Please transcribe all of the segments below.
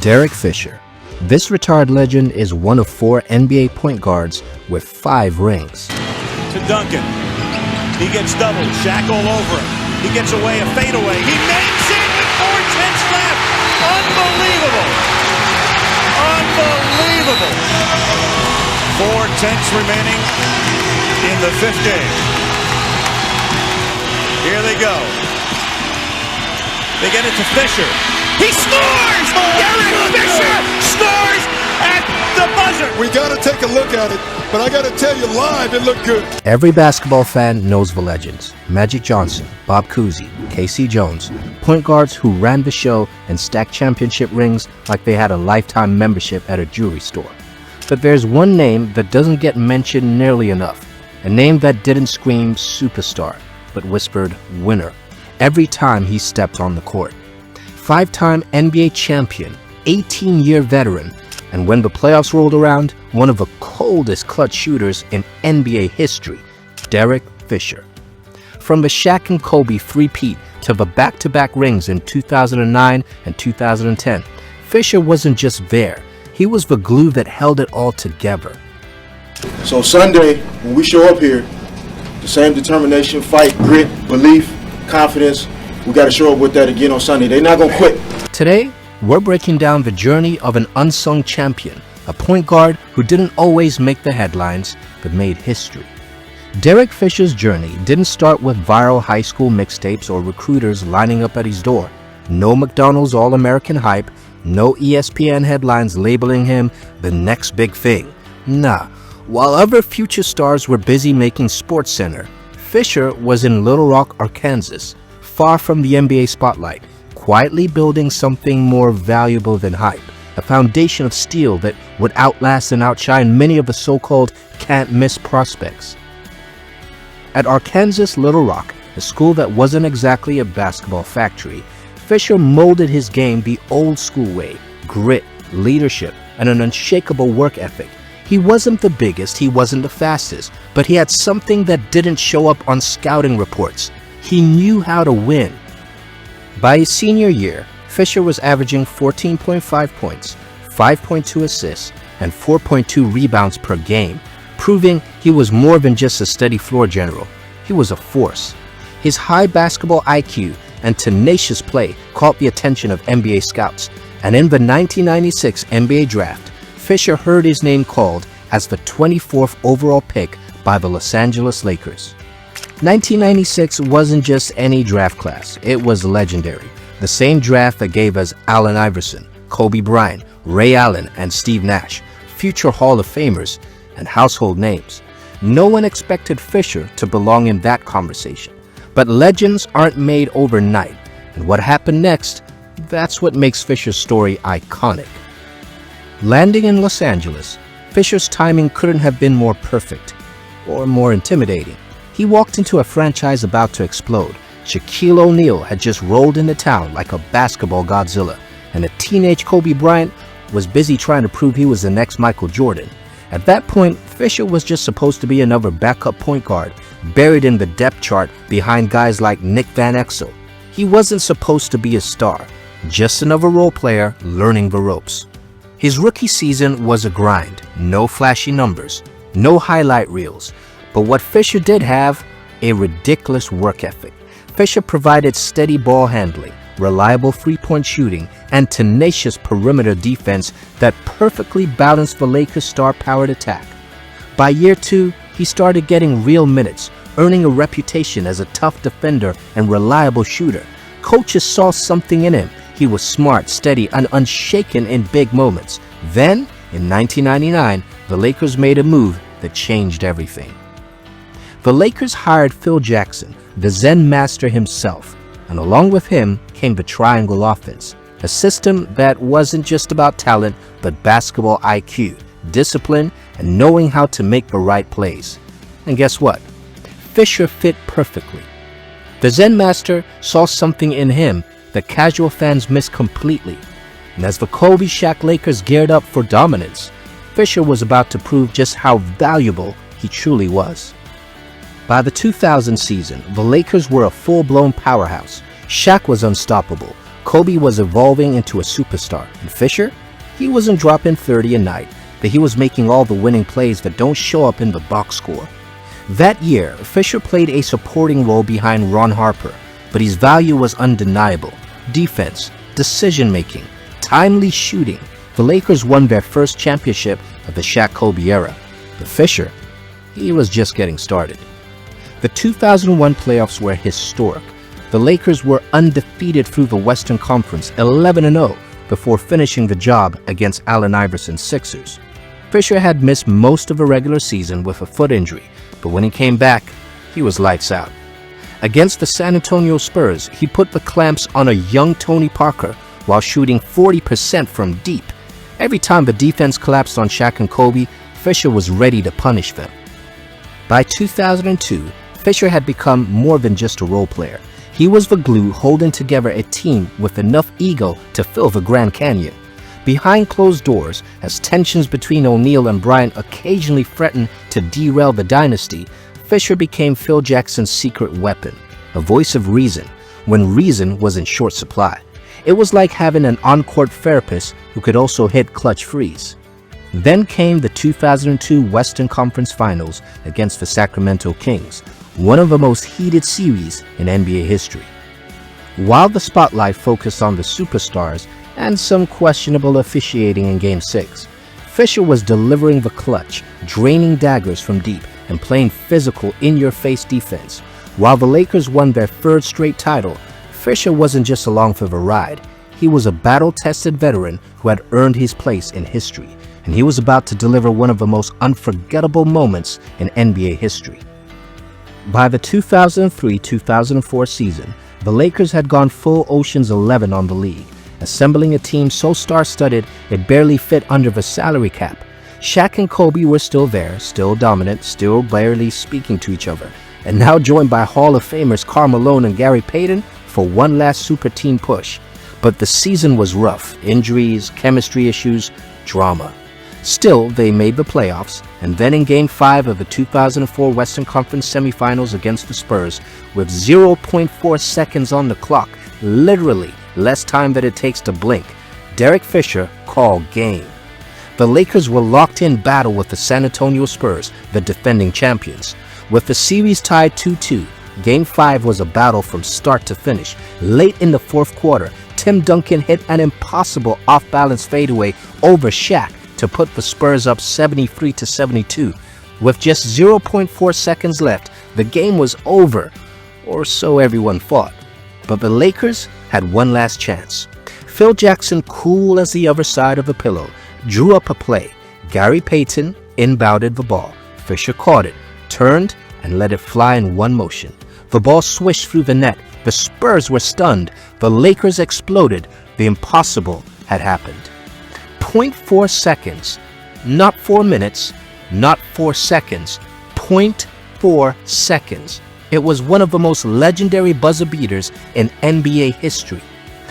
Derek Fisher. This retired legend is one of 4 NBA point guards with 5 rings. To Duncan. He gets doubled. Shaq all over him. He gets away, a fadeaway. He makes it with 4:10 left. Unbelievable. Unbelievable. 4:10 remaining in the 5th game. Here they go. They get it to Fisher. He scores! Derek Fisher scores at the buzzer! We got to take a look at it, but I got to tell you, live, it looked good. Every basketball fan knows the legends. Magic Johnson, Bob Cousy, K.C. Jones, point guards who ran the show and stacked championship rings like they had a lifetime membership at a jewelry store. But there's one name that doesn't get mentioned nearly enough. A name that didn't scream superstar, but whispered winner every time he stepped on the court. 5-time NBA champion, 18-year veteran, and when the playoffs rolled around, one of the coldest clutch shooters in NBA history, Derek Fisher. From the Shaq-and-Kobe three-peat to the back-to-back rings in 2009 and 2010, Fisher wasn't just there, he was the glue that held it all together. So Sunday, when we show up here, the same determination, fight, grit, belief, confidence, we got to show up with that again on Sunday. They're not going to quit. Today, we're breaking down the journey of an unsung champion, a point guard who didn't always make the headlines, but made history. Derek Fisher's journey didn't start with viral high school mixtapes or recruiters lining up at his door. No McDonald's All-American hype, no ESPN headlines labeling him the next big thing. Nah, while other future stars were busy making SportsCenter, Fisher was in Little Rock, Arkansas, far from the NBA spotlight, quietly building something more valuable than hype, a foundation of steel that would outlast and outshine many of the so-called can't-miss prospects. At Arkansas Little Rock, a school that wasn't exactly a basketball factory, Fisher molded his game the old-school way: grit, leadership, and an unshakable work ethic. He wasn't the biggest, he wasn't the fastest, but he had something that didn't show up on scouting reports. He knew how to win. By his senior year, Fisher was averaging 14.5 points, 5.2 assists, and 4.2 rebounds per game, proving he was more than just a steady floor general. He was a force. His high basketball IQ and tenacious play caught the attention of NBA scouts, and in the 1996 NBA draft, Fisher heard his name called as the 24th overall pick by the Los Angeles Lakers. 1996 wasn't just any draft class, it was legendary. The same draft that gave us Allen Iverson, Kobe Bryant, Ray Allen, and Steve Nash, future Hall of Famers and household names. No one expected Fisher to belong in that conversation. But legends aren't made overnight, and what happened next, that's what makes Fisher's story iconic. Landing in Los Angeles, Fisher's timing couldn't have been more perfect or more intimidating. He walked into a franchise about to explode. Shaquille O'Neal had just rolled into town like a basketball Godzilla, and a teenage Kobe Bryant was busy trying to prove he was the next Michael Jordan. At that point, Fisher was just supposed to be another backup point guard, buried in the depth chart behind guys like Nick Van Exel. He wasn't supposed to be a star, just another role player learning the ropes. His rookie season was a grind, no flashy numbers, no highlight reels, but what Fisher did have, a ridiculous work ethic. Fisher provided steady ball handling, reliable three-point shooting, and tenacious perimeter defense that perfectly balanced the Lakers' star-powered attack. By year 2, he started getting real minutes, earning a reputation as a tough defender and reliable shooter. Coaches saw something in him. He was smart, steady, and unshaken in big moments. Then, in 1999, the Lakers made a move that changed everything. The Lakers hired Phil Jackson, the Zen master himself, and along with him came the triangle offense, a system that wasn't just about talent, but basketball IQ, discipline, and knowing how to make the right plays. And guess what? Fisher fit perfectly. The Zen master saw something in him that casual fans missed completely. And as the Kobe Shaq Lakers geared up for dominance, Fisher was about to prove just how valuable he truly was. By the 2000 season, the Lakers were a full-blown powerhouse. Shaq was unstoppable. Kobe was evolving into a superstar, and Fisher, he wasn't dropping 30 a night, but he was making all the winning plays that don't show up in the box score. That year, Fisher played a supporting role behind Ron Harper, but his value was undeniable. Defense, decision-making, timely shooting. The Lakers won their first championship of the Shaq-Kobe era. But Fisher, he was just getting started. The 2001 playoffs were historic. The Lakers were undefeated through the Western Conference, 11-0, before finishing the job against Allen Iverson's Sixers. Fisher had missed most of the regular season with a foot injury, but when he came back, he was lights out. Against the San Antonio Spurs, he put the clamps on a young Tony Parker while shooting 40% from deep. Every time the defense collapsed on Shaq-and-Kobe, Fisher was ready to punish them. By 2002, Fisher had become more than just a role player. He was the glue holding together a team with enough ego to fill the Grand Canyon. Behind closed doors, as tensions between O'Neal and Bryant occasionally threatened to derail the dynasty, Fisher became Phil Jackson's secret weapon, a voice of reason, when reason was in short supply. It was like having an on-court therapist who could also hit clutch threes. Then came the 2002 Western Conference Finals against the Sacramento Kings, one of the most heated series in NBA history. While the spotlight focused on the superstars and some questionable officiating in Game 6, Fisher was delivering the clutch, draining daggers from deep, and playing physical, in-your-face defense. While the Lakers won their third straight title, Fisher wasn't just along for the ride. He was a battle-tested veteran who had earned his place in history, and he was about to deliver one of the most unforgettable moments in NBA history. By the 2003-2004 season, the Lakers had gone full Ocean's 11 on the league, assembling a team so star-studded it barely fit under the salary cap. Shaq and Kobe were still there, still dominant, still barely speaking to each other, and now joined by Hall of Famers Karl Malone and Gary Payton for one last super team push. But the season was rough. Injuries, chemistry issues, drama. Still, they made the playoffs, and then in Game 5 of the 2004 Western Conference semifinals against the Spurs, with 0.4 seconds on the clock, literally less time than it takes to blink, Derek Fisher called game. The Lakers were locked in battle with the San Antonio Spurs, the defending champions. With the series tied 2-2, Game 5 was a battle from start to finish. Late in the fourth quarter, Tim Duncan hit an impossible off-balance fadeaway over Shaq to put the Spurs up 73-72. With just 0.4 seconds left, the game was over, or so everyone thought. But the Lakers had one last chance. Phil Jackson, cool as the other side of the pillow, drew up a play. Gary Payton inbounded the ball. Fisher caught it, turned, and let it fly in one motion. The ball swished through the net. The Spurs were stunned. The Lakers exploded. The impossible had happened. 0.4 seconds, not 4 minutes, not 4 seconds, 0.4 seconds. It was one of the most legendary buzzer beaters in NBA history.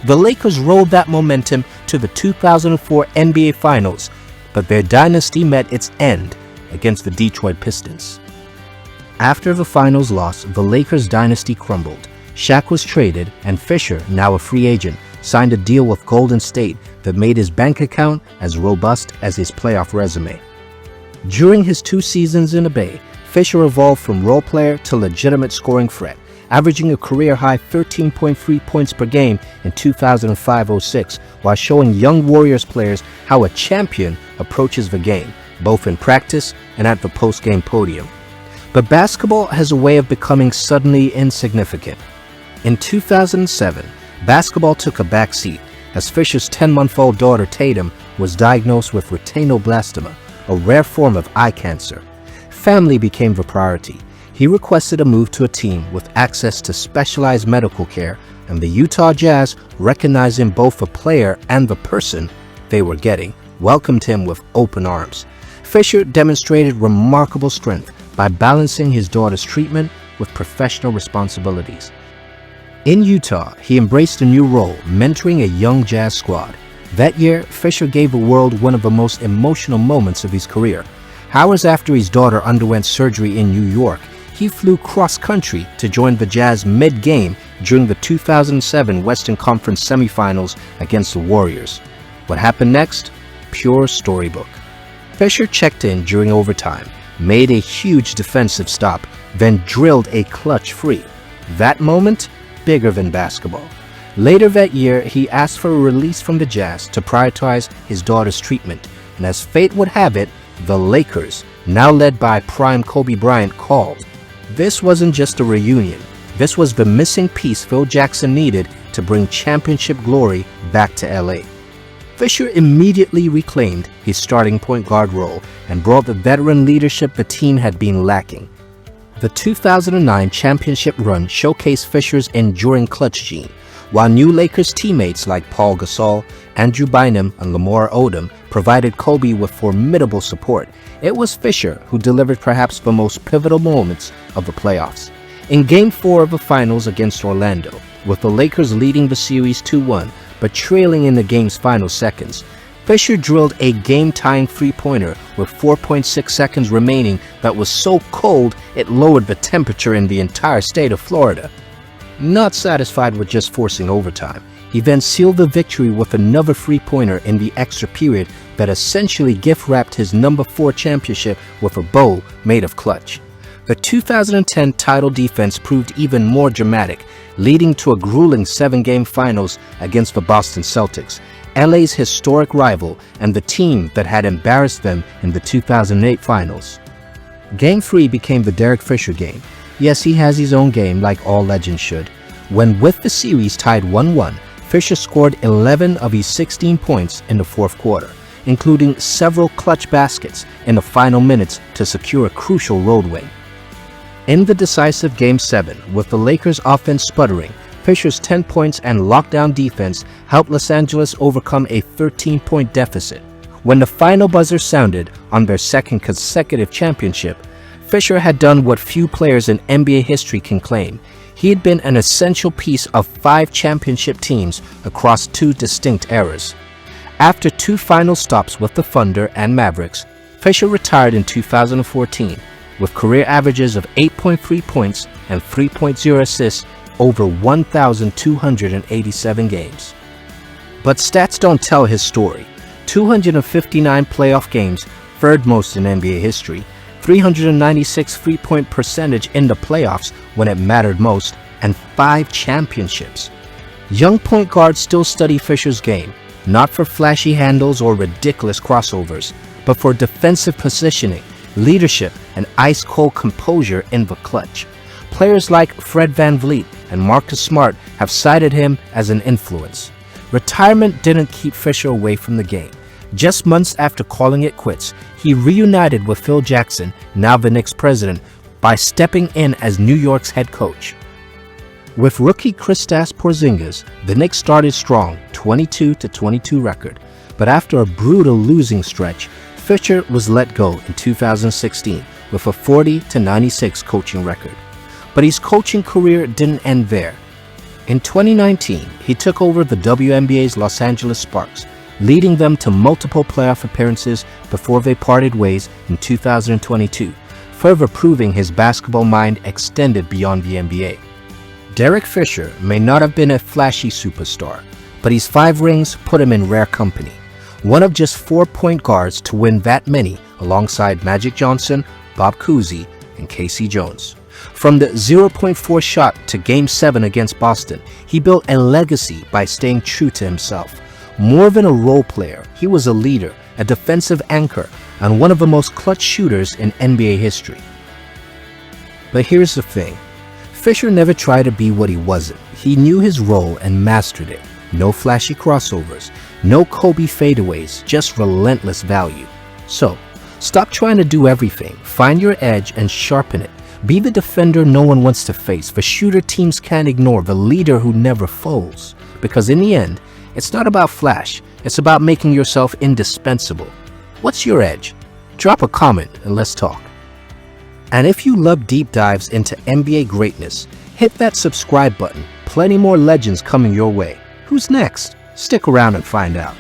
The Lakers rolled that momentum to the 2004 NBA Finals, but their dynasty met its end against the Detroit Pistons. After the finals loss, the Lakers' dynasty crumbled. Shaq was traded, and Fisher, now a free agent, signed a deal with Golden State that made his bank account as robust as his playoff resume. During his 2 seasons in the Bay, Fisher evolved from role player to legitimate scoring threat, averaging a career-high 13.3 points per game in 2005-06, while showing young Warriors players how a champion approaches the game, both in practice and at the post-game podium. But basketball has a way of becoming suddenly insignificant. In 2007, basketball took a backseat as Fisher's 10-month-old daughter Tatum was diagnosed with retinoblastoma, a rare form of eye cancer. Family became the priority. He requested a move to a team with access to specialized medical care, and the Utah Jazz, recognizing both the player and the person they were getting, welcomed him with open arms. Fisher demonstrated remarkable strength by balancing his daughter's treatment with professional responsibilities. In Utah, he embraced a new role, mentoring a young Jazz squad. That year, Fisher gave the world one of the most emotional moments of his career. Hours after his daughter underwent surgery in New York, he flew cross-country to join the Jazz mid-game during the 2007 Western Conference semifinals against the Warriors. What happened next? Pure storybook. Fisher checked in during overtime, made a huge defensive stop, then drilled a clutch free. That moment, bigger than basketball. Later that year, he asked for a release from the Jazz to prioritize his daughter's treatment, and as fate would have it, the Lakers, now led by prime Kobe Bryant, called. This wasn't just a reunion. This was the missing piece Phil Jackson needed to bring championship glory back to LA. Fisher immediately reclaimed his starting point guard role and brought the veteran leadership the team had been lacking. The 2009 championship run showcased Fisher's enduring clutch gene, while new Lakers teammates like Paul Gasol, Andrew Bynum, and Lamar Odom provided Kobe with formidable support. It was Fisher who delivered perhaps the most pivotal moments of the playoffs. In Game 4 of the Finals against Orlando, with the Lakers leading the series 2-1 but trailing in the game's final seconds, Fisher drilled a game-tying three-pointer with 4.6 seconds remaining that was so cold it lowered the temperature in the entire state of Florida. Not satisfied with just forcing overtime, he then sealed the victory with another three-pointer in the extra period that essentially gift-wrapped his number 4 championship with a bow made of clutch. The 2010 title defense proved even more dramatic, leading to a grueling 7-game finals against the Boston Celtics, LA's historic rival and the team that had embarrassed them in the 2008 finals. Game 3 became the Derek Fisher game. Yes, he has his own game like all legends should. When with the series tied 1-1, Fisher scored 11 of his 16 points in the fourth quarter, including several clutch baskets in the final minutes to secure a crucial road win. In the decisive Game 7, with the Lakers' offense sputtering, Fisher's 10 points and lockdown defense helped Los Angeles overcome a 13-point deficit. When the final buzzer sounded on their second consecutive championship, Fisher had done what few players in NBA history can claim. He had been an essential piece of 5 championship teams across 2 distinct eras. After 2 final stops with the Thunder and Mavericks, Fisher retired in 2014 with career averages of 8.3 points and 3.0 assists over 1,287 games. But stats don't tell his story. 259 playoff games, third most in NBA history, 396 3-point percentage in the playoffs when it mattered most, and 5 championships. Young point guards still study Fisher's game, not for flashy handles or ridiculous crossovers, but for defensive positioning, leadership, and ice-cold composure in the clutch. Players like Fred VanVleet and Marcus Smart have cited him as an influence. Retirement didn't keep Fisher away from the game. Just months after calling it quits, he reunited with Phil Jackson, now the Knicks president, by stepping in as New York's head coach. With rookie Kristaps Porzingis, the Knicks started strong, 22-22 record, but after a brutal losing stretch, Fisher was let go in 2016 with a 40-96 coaching record. But his coaching career didn't end there. In 2019, he took over the WNBA's Los Angeles Sparks, leading them to multiple playoff appearances before they parted ways in 2022, further proving his basketball mind extended beyond the NBA. Derek Fisher may not have been a flashy superstar, but his 5 rings put him in rare company. One of just 4 point guards to win that many alongside Magic Johnson, Bob Cousy, and Casey Jones. From the 0.4 shot to Game 7 against Boston, he built a legacy by staying true to himself. More than a role player, he was a leader, a defensive anchor, and one of the most clutch shooters in NBA history. But here's the thing. Fisher never tried to be what he wasn't. He knew his role and mastered it. No flashy crossovers, no Kobe fadeaways, just relentless value. So, stop trying to do everything. Find your edge and sharpen it. Be the defender no one wants to face, the shooter teams can't ignore, the leader who never folds. Because in the end, it's not about flash, it's about making yourself indispensable. What's your edge? Drop a comment and let's talk. And if you love deep dives into NBA greatness, hit that subscribe button. Plenty more legends coming your way. Who's next? Stick around and find out.